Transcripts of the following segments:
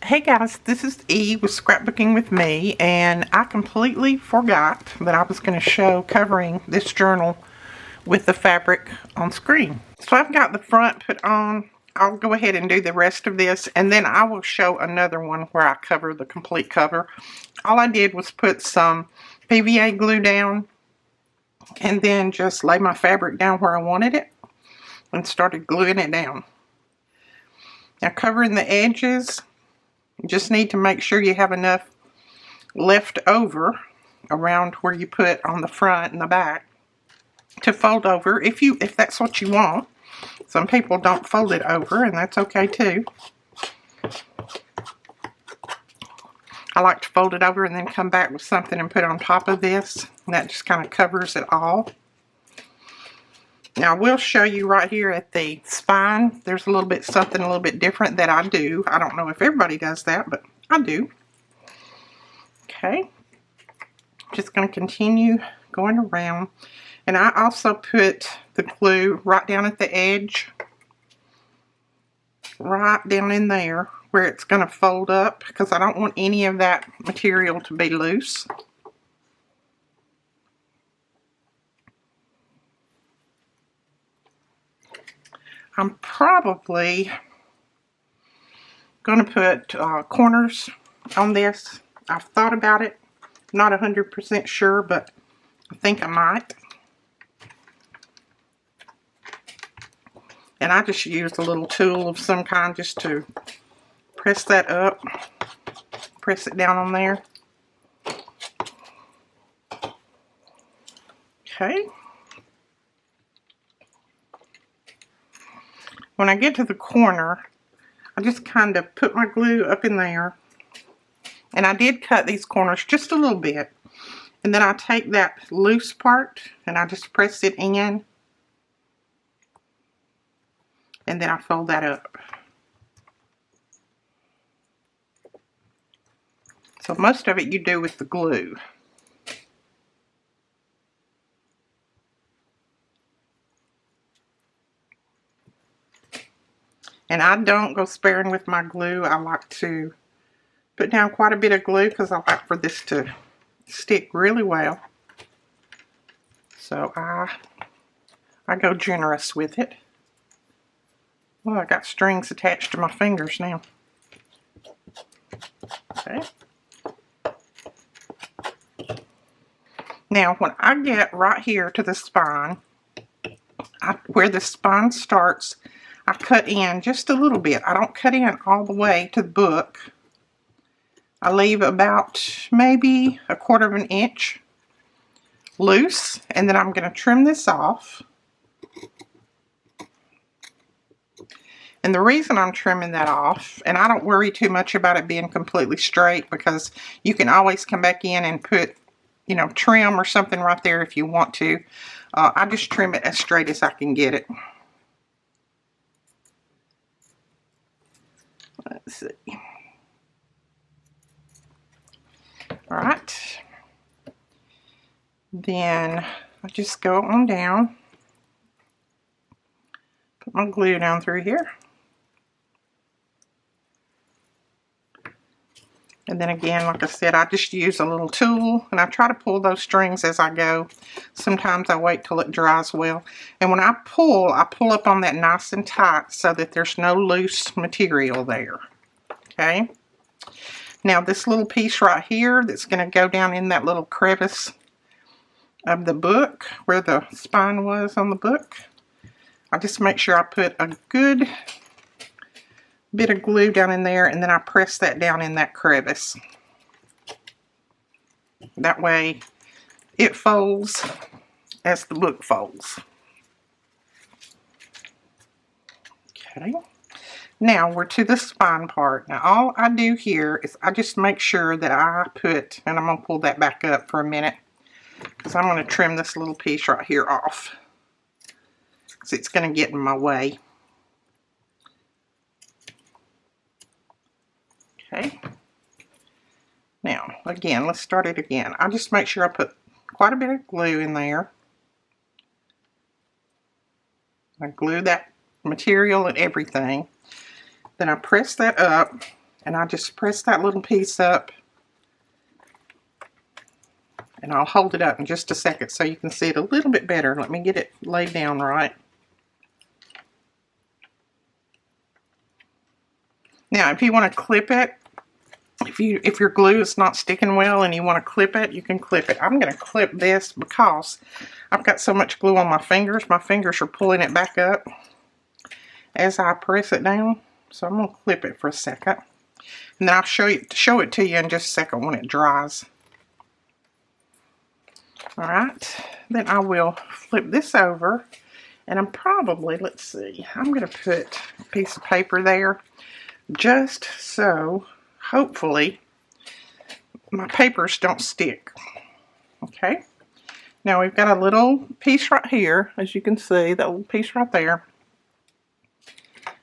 Hey guys, this is E with Scrapbooking with Me, and I completely forgot that I was going to show covering this journal with the fabric on screen. So I've got the front put on. I'll go ahead and do the rest of this, and then I will show another one where I cover the complete cover. All I did was put some PVA glue down and then just lay my fabric down where I wanted it and started gluing it down. Now covering the edges, you just need to make sure you have enough left over around where you put on the front and the back to fold over if that's what you want. Some people don't fold it over, and that's okay too. I like to fold it over and then come back with something and put on top of this, and that just kind of covers it all. Now I will show you right here at the spine, there's something a little bit different that I do. I don't know if everybody does that, but I do. Okay, just going to continue going around, and I also put the glue right down at the edge, right down in there where it's going to fold up, because I don't want any of that material to be loose. I'm probably going to put corners on this. I've thought about it, not 100% sure, but I think I might. And I just used a little tool of some kind just to press that up, press it down on there. Okay. When I get to the corner, I just kind of put my glue up in there, and I did cut these corners just a little bit, and then I take that loose part and I just press it in, and then I fold that up. So most of it you do with the glue. And I don't go sparing with my glue. I like to put down quite a bit of glue because I like for this to stick really well. So I go generous with it. Well, I got strings attached to my fingers now. Okay. Now, when I get right here to the spine, where the spine starts, I cut in just a little bit. I don't cut in all the way to the book. I leave about maybe 1/4 of an inch loose, and then I'm going to trim this off. And the reason I'm trimming that off, and I don't worry too much about it being completely straight, because you can always come back in and put, you know, trim or something right there if you want to. I just trim it as straight as I can get it. Let's see. Alright. Then I just go on down. Put my glue down through here. And then again, like I said, I just use a little tool, and I try to pull those strings as I go. Sometimes I wait till it dries well. And when I pull up on that nice and tight so that there's no loose material there. Okay? Now this little piece right here that's going to go down in that little crevice of the book, where the spine was on the book, I just make sure I put a good bit of glue down in there, and then I press that down in that crevice. That way it folds as the book folds. Okay, now we're to the spine part. Now all I do here is I just make sure that I put, and I'm going to pull that back up for a minute, because I'm going to trim this little piece right here off, because it's going to get in my way. Okay. Now, again, let's start it again. I just make sure I put quite a bit of glue in there. I glue that material and everything. Then I press that up And I just press that little piece up, and I'll hold it up in just a second so you can see it a little bit better. Let me get it laid down right. Now, if you want to clip it, if your glue is not sticking well and you want to clip it, you can clip it. I'm going to clip this because I've got so much glue on my fingers. My fingers are pulling it back up as I press it down. So I'm going to clip it for a second. And then I'll show it to you in just a second when it dries. Alright, then I will flip this over. And I'm probably, let's see, I'm going to put a piece of paper there just so, hopefully, my papers don't stick. Okay, now we've got a little piece right here, as you can see, that little piece right there.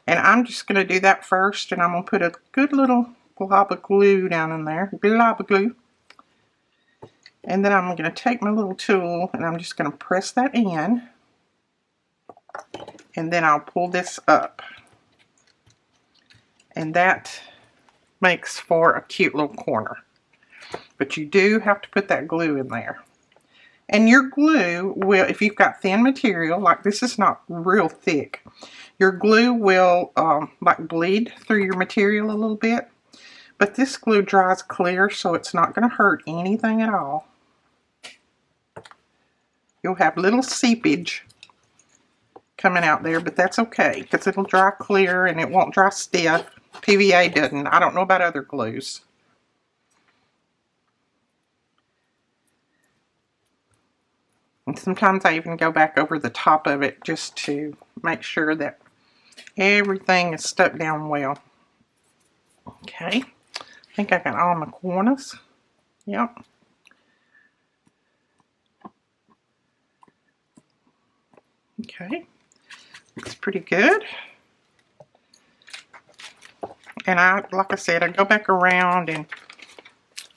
And I'm just going to do that first, and I'm going to put a good little glob of glue down in there, glob of glue. And then I'm going to take my little tool, and I'm just going to press that in. And then I'll pull this up. And that makes for a cute little corner. But you do have to put that glue in there. And your glue will, if you've got thin material, like this is not real thick, your glue will like bleed through your material a little bit. But this glue dries clear, so it's not going to hurt anything at all. You'll have little seepage coming out there, but that's okay because it'll dry clear and it won't dry stiff. PVA doesn't. I don't know about other glues. And sometimes I even go back over the top of it just to make sure that everything is stuck down well. Okay. I think I got all my corners. Yep. Okay. Looks pretty good. And like I said, I go back around and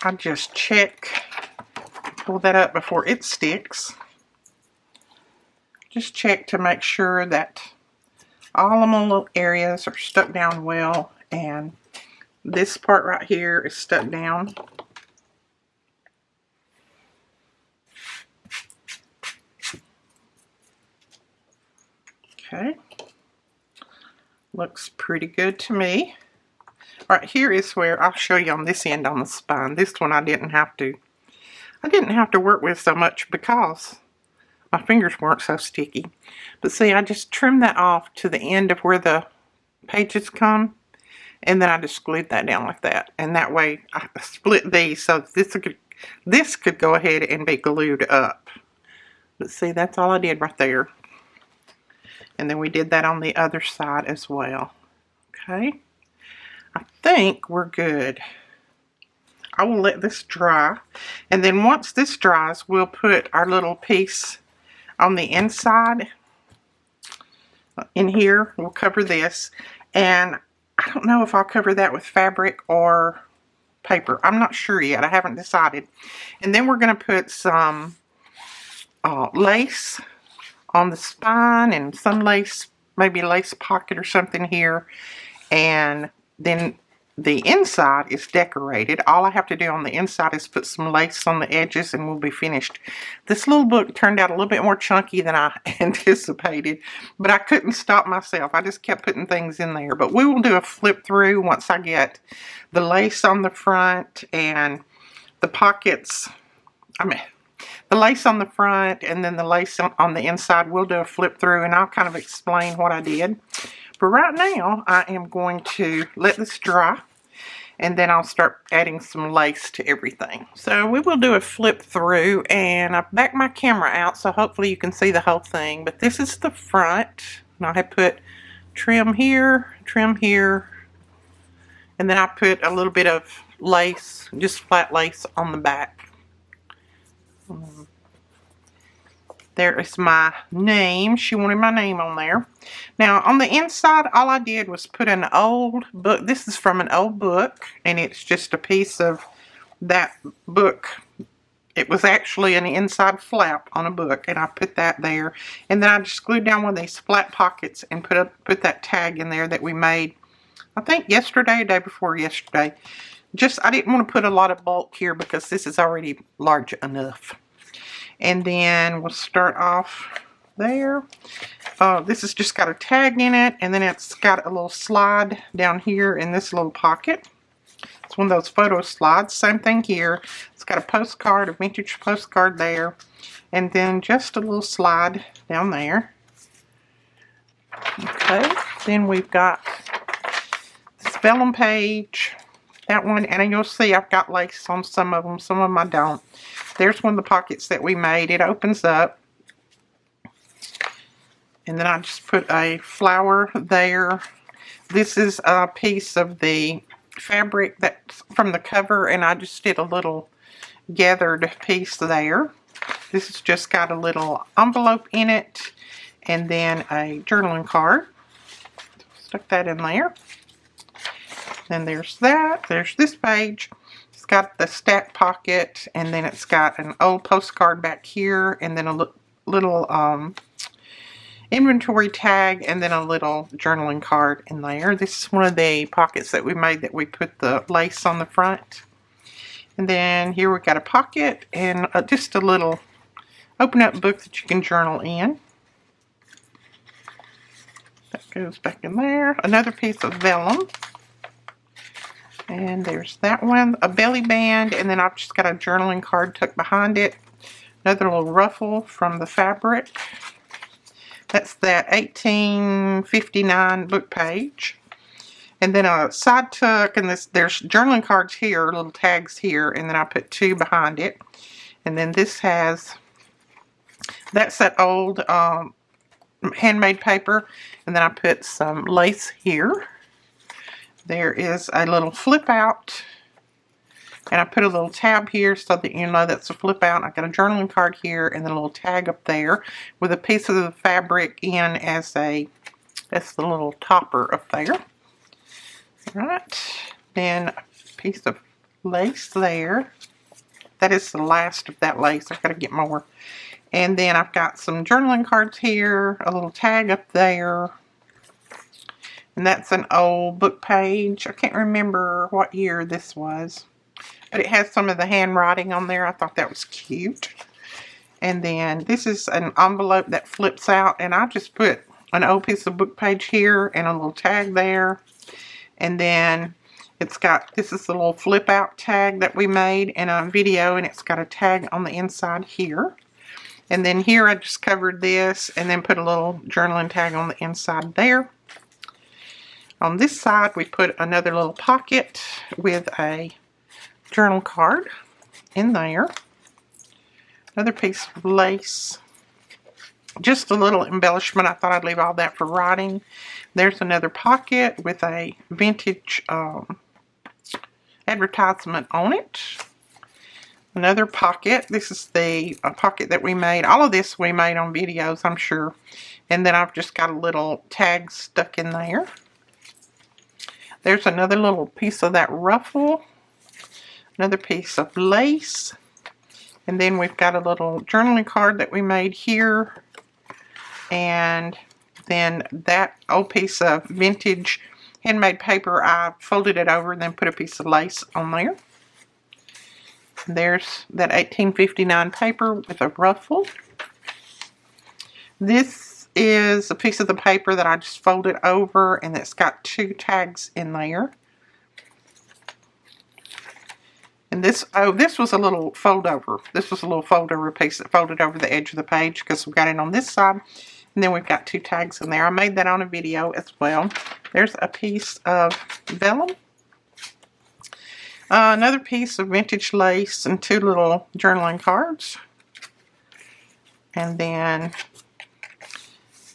I just check, pull that up before it sticks. Just check to make sure that all of my little areas are stuck down well, and this part right here is stuck down. Okay. Looks pretty good to me. Right here is where I'll show you on this end on the spine. This one I didn't have to work with so much because my fingers weren't so sticky. But see, I just trimmed that off to the end of where the pages come, and then I just glued that down like that. And that way I split these so this could go ahead and be glued up. But see, that's all I did right there. And then we did that on the other side as well. Okay. I think we're good. I will let this dry. And then once this dries, we'll put our little piece on the inside. In here, we'll cover this. And I don't know if I'll cover that with fabric or paper. I'm not sure yet. I haven't decided. And then we're going to put some lace on the spine and some lace, maybe lace pocket or something here. And then the inside is decorated. All I have to do on the inside is put some lace on the edges and we'll be finished. This little book turned out a little bit more chunky than I anticipated, but I couldn't stop myself. I just kept putting things in there. But we will do a flip through once I get the lace on the front and the pockets. The lace on the front and then the lace on the inside. We'll do a flip through and I'll kind of explain what I did. But right now, I am going to let this dry, and then I'll start adding some lace to everything. So we will do a flip through, and I backed my camera out, so hopefully you can see the whole thing. But this is the front, and I have put trim here, and then I put a little bit of lace, just flat lace on the back. There is my name. She wanted my name on there. Now, on the inside, all I did was put an old book. This is from an old book, and it's just a piece of that book. It was actually an inside flap on a book, and I put that there. And then I just glued down one of these flat pockets and put that tag in there that we made I think yesterday, day before yesterday. Just, I didn't want to put a lot of bulk here because this is already large enough. And then we'll start off there. This has just got a tag in it, and then it's got a little slide down here in this little pocket. It's one of those photo slides. Same thing here. It's got a postcard, a vintage postcard there, and then just a little slide down there. Okay, then we've got this vellum page. That one, and you'll see I've got lace on some of them I don't. There's one of the pockets that we made. It opens up. And then I just put a flower there. This is a piece of the fabric that's from the cover, and I just did a little gathered piece there. This has just got a little envelope in it, and then a journaling card. Stuck that in there. Then there's that. There's this page. It's got the stack pocket, and then it's got an old postcard back here, and then a little inventory tag, and then a little journaling card in there. This is one of the pockets that we made that we put the lace on the front. And then here we've got a pocket and just a little open up book that you can journal in. That goes back in there. Another piece of vellum. And there's that one, a belly band, and then I've just got a journaling card tucked behind it. Another little ruffle from the fabric. That's that 1859 book page. And then a side tuck, and there's journaling cards here, little tags here, and then I put two behind it. And then this has, that's that old handmade paper, and then I put some lace here. There is a little flip out, and I put a little tab here so that you know that's a flip out. I got a journaling card here, and then a little tag up there with a piece of the fabric in as that's the little topper up there. All right, then a piece of lace there. That is the last of that lace. I've got to get more. And then I've got some journaling cards here, a little tag up there. And that's an old book page. I can't remember what year this was, but it has some of the handwriting on there. I thought that was cute. And then this is an envelope that flips out, and I just put an old piece of book page here and a little tag there. And then it's got, this is the little flip out tag that we made in a video, and it's got a tag on the inside here. And then here I just covered this and then put a little journaling tag on the inside there. On this side, we put another little pocket with a journal card in there. Another piece of lace. Just a little embellishment. I thought I'd leave all that for writing. There's another pocket with a vintage advertisement on it. Another pocket. This is the pocket that we made. All of this we made on videos, I'm sure. And then I've just got a little tag stuck in there. There's another little piece of that ruffle. Another piece of lace. And then we've got a little journaling card that we made here. And then that old piece of vintage handmade paper, I folded it over and then put a piece of lace on there. And there's that 1859 paper with a ruffle. This is a piece of the paper that I just folded over, and it's got two tags in there. And this, oh, this was a little fold over. This was a little fold over piece that folded over the edge of the page because we got it on this side. And then we've got two tags in there. I made that on a video as well. There's a piece of vellum. Another piece of vintage lace and two little journaling cards. And then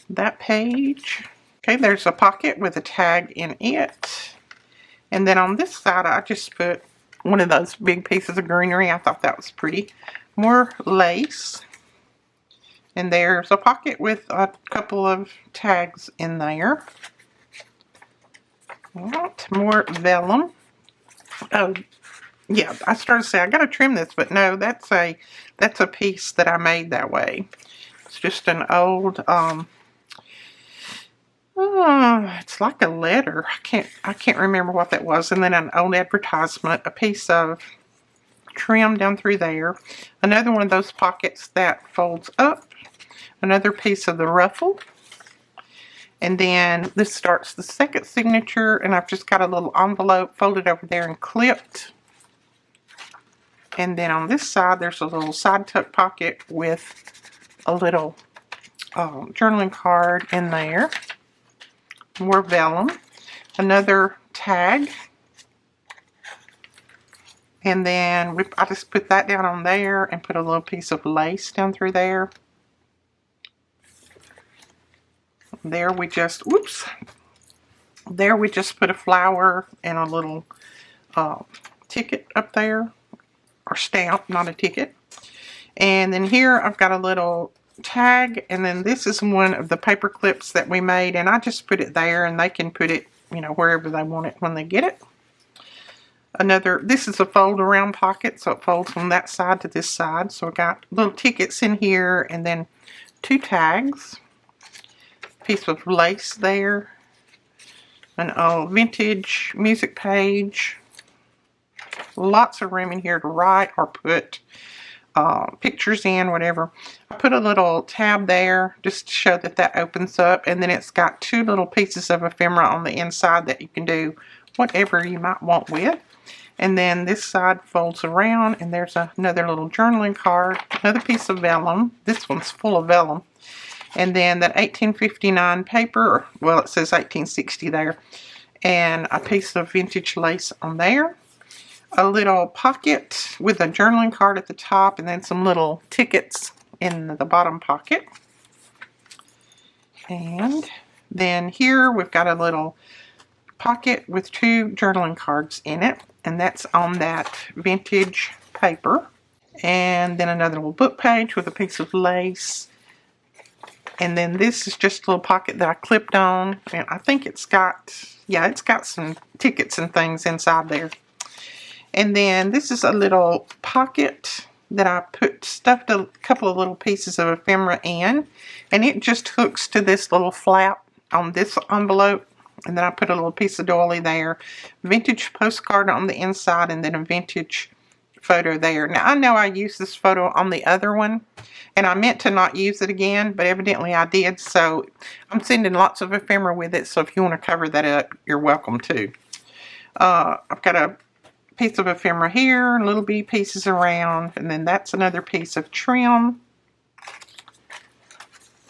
that page. Okay, there's a pocket with a tag in it. And then on this side, I just put one of those big pieces of greenery. I thought that was pretty. More lace. And there's a pocket with a couple of tags in there. Right, more vellum. Oh, yeah, I started to say I gotta trim this, but no, that's a piece that I made that way. It's just an old Oh, it's like a letter. I can't remember what that was. And then an old advertisement, a piece of trim down through there, another one of those pockets that folds up, another piece of the ruffle, and then this starts the second signature, and I've just got a little envelope folded over there and clipped. And then on this side there's a little side tuck pocket with a little journaling card in there, more vellum, another tag. And then I just put that down on there and put a little piece of lace down through there. There we just, whoops. There we just put a flower and a little ticket up there. Or stamp, not a ticket. And then here I've got a little tag. And then this is one of the paper clips that we made. And I just put it there, and they can put it, you know, wherever they want it when they get it. This is a fold around pocket, so it folds from that side to this side. So I got little tickets in here, and then 2 tags, piece of lace there, an old vintage music page, lots of room in here to write or put pictures in, whatever. I put a little tab there just to show that that opens up, and then it's got 2 little pieces of ephemera on the inside that you can do whatever you might want with. And then this side folds around, and there's another little journaling card, another piece of vellum. This one's full of vellum. And then that 1859 paper, well, it says 1860 there, and a piece of vintage lace on there. A little pocket with a journaling card at the top, and then some little tickets in the bottom pocket. And then here we've got a little pocket with 2 journaling cards in it, and that's on that vintage paper. And then another little book page with a piece of lace. And then this is just a little pocket that I clipped on, and I think it's got some tickets and things inside there. And then this is a little pocket that I stuffed a couple of little pieces of ephemera in, and it just hooks to this little flap on this envelope. And then I put a little piece of doily there, vintage postcard on the inside, and then a vintage photo there. Now I know I used this photo on the other one, and I meant to not use it again, but evidently I did, so I'm sending lots of ephemera with it, so if you want to cover that up, you're welcome to. I've got a piece of ephemera here, little bitty pieces around, and then that's another piece of trim.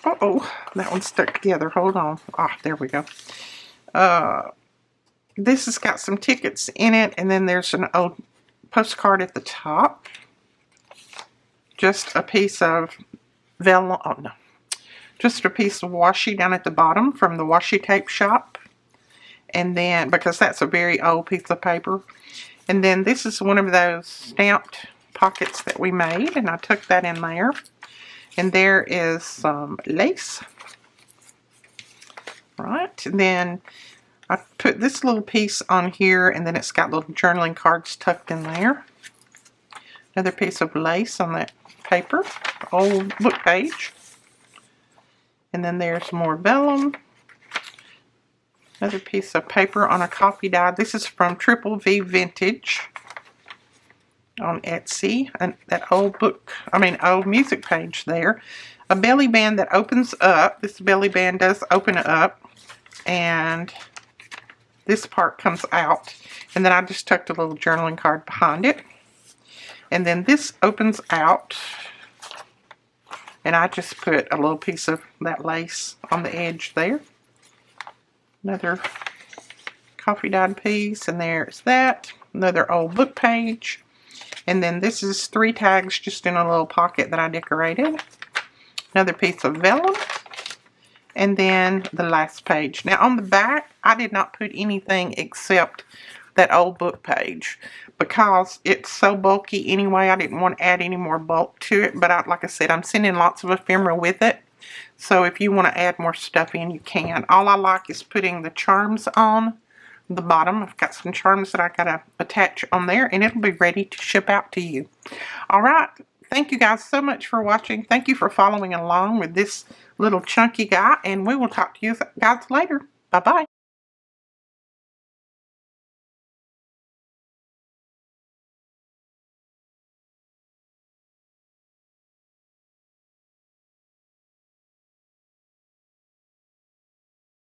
Uh-oh, that one's stuck together. Hold on. Ah, there we go. This has got some tickets in it, and then there's an old postcard at the top. Just a piece of vellum, oh no, just a piece of washi down at the bottom from the washi tape shop. And then, because that's a very old piece of paper. And then this is one of those stamped pockets that we made, and I took that in there. And there is some lace. Right, and then I put this little piece on here, and then it's got little journaling cards tucked in there. Another piece of lace on that paper, old book page. And then there's more vellum. Another piece of paper on a coffee dye. This is from Triple V Vintage on Etsy. And that old music page there. A belly band that opens up. This belly band does open up, and this part comes out. And then I just tucked a little journaling card behind it. And then this opens out, and I just put a little piece of that lace on the edge there. Another coffee dyed piece, and there's that. Another old book page. And then this is 3 tags just in a little pocket that I decorated. Another piece of vellum. And then the last page. Now on the back, I did not put anything except that old book page, because it's so bulky anyway. I didn't want to add any more bulk to it, but like I said, I'm sending lots of ephemera with it, so if you want to add more stuff in, you can. All I like is putting the charms on the bottom. I've got some charms that I gotta attach on there, and it'll be ready to ship out to you. Alright, thank you guys so much for watching. Thank you for following along with this little chunky guy, and we will talk to you guys later. Bye-bye.